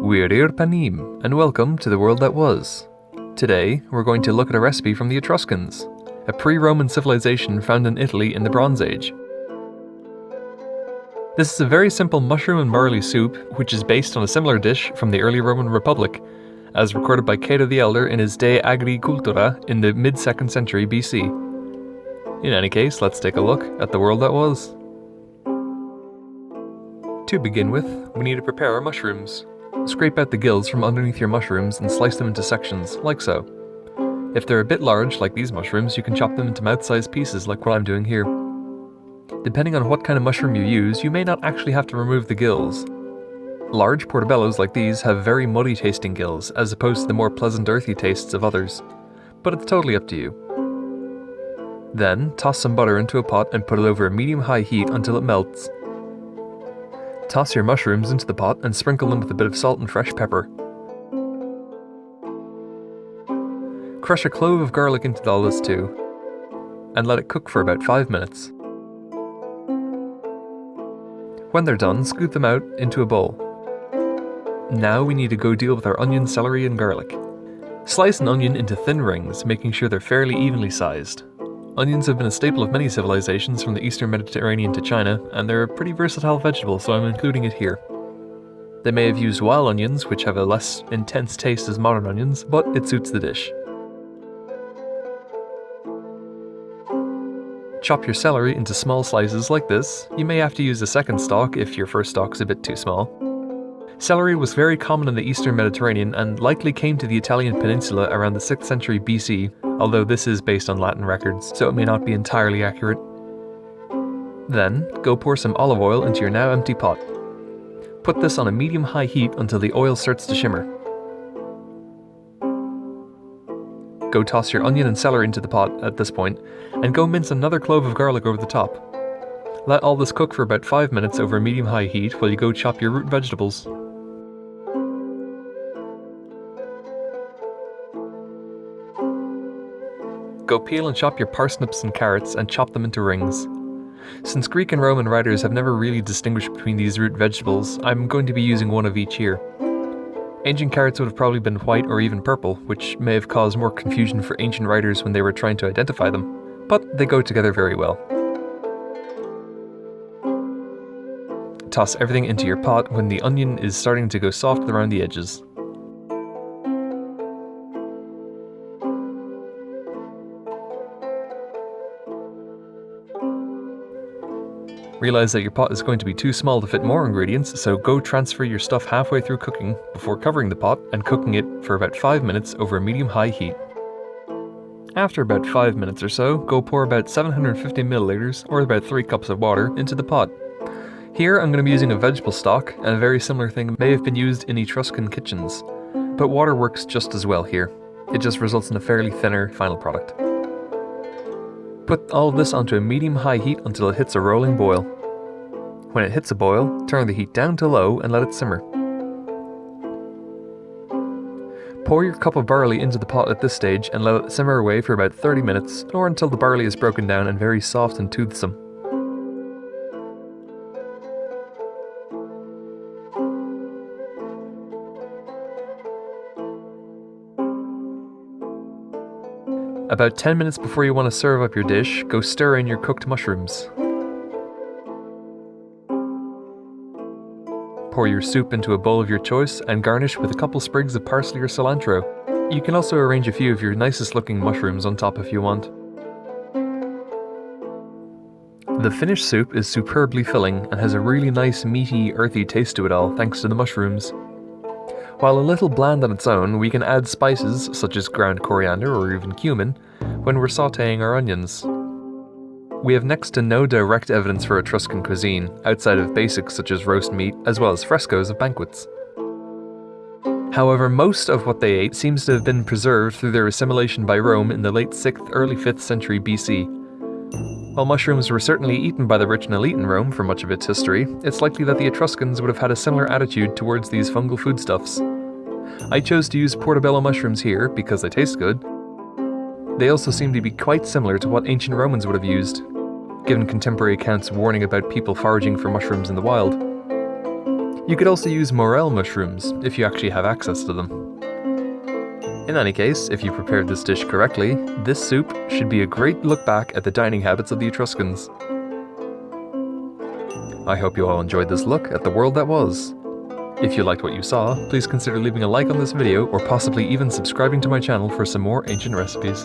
Virir Panim, and welcome to the world that was. Today, we're going to look at a recipe from the Etruscans, a pre-Roman civilization found in Italy in the Bronze Age. This is a very simple mushroom and barley soup, which is based on a similar dish from the early Roman Republic, as recorded by Cato the Elder in his De Agricultura in the mid-2nd century BC. In any case, let's take a look at the world that was. To begin with, we need to prepare our mushrooms. Scrape out the gills from underneath your mushrooms and slice them into sections, like so. If they're a bit large, like these mushrooms, you can chop them into mouth-sized pieces like what I'm doing here. Depending on what kind of mushroom you use, you may not actually have to remove the gills. Large portobellos like these have very muddy tasting gills, as opposed to the more pleasant earthy tastes of others, but it's totally up to you. Then, toss some butter into a pot and put it over a medium-high heat until it melts. Toss your mushrooms into the pot and sprinkle them with a bit of salt and fresh pepper. Crush a clove of garlic into all this too, and let it cook for about 5 minutes. When they're done, scoop them out into a bowl. Now we need to go deal with our onion, celery, and garlic. Slice an onion into thin rings, making sure they're fairly evenly sized. Onions have been a staple of many civilizations from the Eastern Mediterranean to China, and they're a pretty versatile vegetable, so I'm including it here. They may have used wild onions, which have a less intense taste as modern onions, but it suits the dish. Chop your celery into small slices like this. You may have to use a second stalk if your first stalk is a bit too small. Celery was very common in the Eastern Mediterranean and likely came to the Italian peninsula around the 6th century BC, although this is based on Latin records, so it may not be entirely accurate. Then, go pour some olive oil into your now empty pot. Put this on a medium-high heat until the oil starts to shimmer. Go toss your onion and celery into the pot at this point, and go mince another clove of garlic over the top. Let all this cook for about 5 minutes over a medium-high heat while you go chop your root vegetables. Go peel and chop your parsnips and carrots and chop them into rings. Since Greek and Roman writers have never really distinguished between these root vegetables, I'm going to be using one of each here. Ancient carrots would have probably been white or even purple, which may have caused more confusion for ancient writers when they were trying to identify them, but they go together very well. Toss everything into your pot when the onion is starting to go soft around the edges. Realize that your pot is going to be too small to fit more ingredients, so go transfer your stuff halfway through cooking before covering the pot and cooking it for about 5 minutes over a medium-high heat. After about 5 minutes or so, go pour about 750 milliliters, or about 3 cups of water, into the pot. Here I'm going to be using a vegetable stock, and a very similar thing may have been used in Etruscan kitchens, but water works just as well here. It just results in a fairly thinner final product. Put all of this onto a medium-high heat until it hits a rolling boil. When it hits a boil, turn the heat down to low and let it simmer. Pour your cup of barley into the pot at this stage and let it simmer away for about 30 minutes, or until the barley is broken down and very soft and toothsome. About 10 minutes before you want to serve up your dish, go stir in your cooked mushrooms. Pour your soup into a bowl of your choice and garnish with a couple sprigs of parsley or cilantro. You can also arrange a few of your nicest looking mushrooms on top if you want. The finished soup is superbly filling and has a really nice meaty, earthy taste to it all thanks to the mushrooms. While a little bland on its own, we can add spices such as ground coriander or even cumin when we're sautéing our onions. We have next to no direct evidence for Etruscan cuisine, outside of basics such as roast meat, as well as frescoes of banquets. However, most of what they ate seems to have been preserved through their assimilation by Rome in the late 6th, early 5th century BC. While mushrooms were certainly eaten by the rich and elite in Rome for much of its history, it's likely that the Etruscans would have had a similar attitude towards these fungal foodstuffs. I chose to use portobello mushrooms here because they taste good. They also seem to be quite similar to what ancient Romans would have used, given contemporary accounts warning about people foraging for mushrooms in the wild. You could also use morel mushrooms, if you actually have access to them. In any case, if you prepared this dish correctly, this soup should be a great look back at the dining habits of the Etruscans. I hope you all enjoyed this look at the world that was. If you liked what you saw, please consider leaving a like on this video or possibly even subscribing to my channel for some more ancient recipes.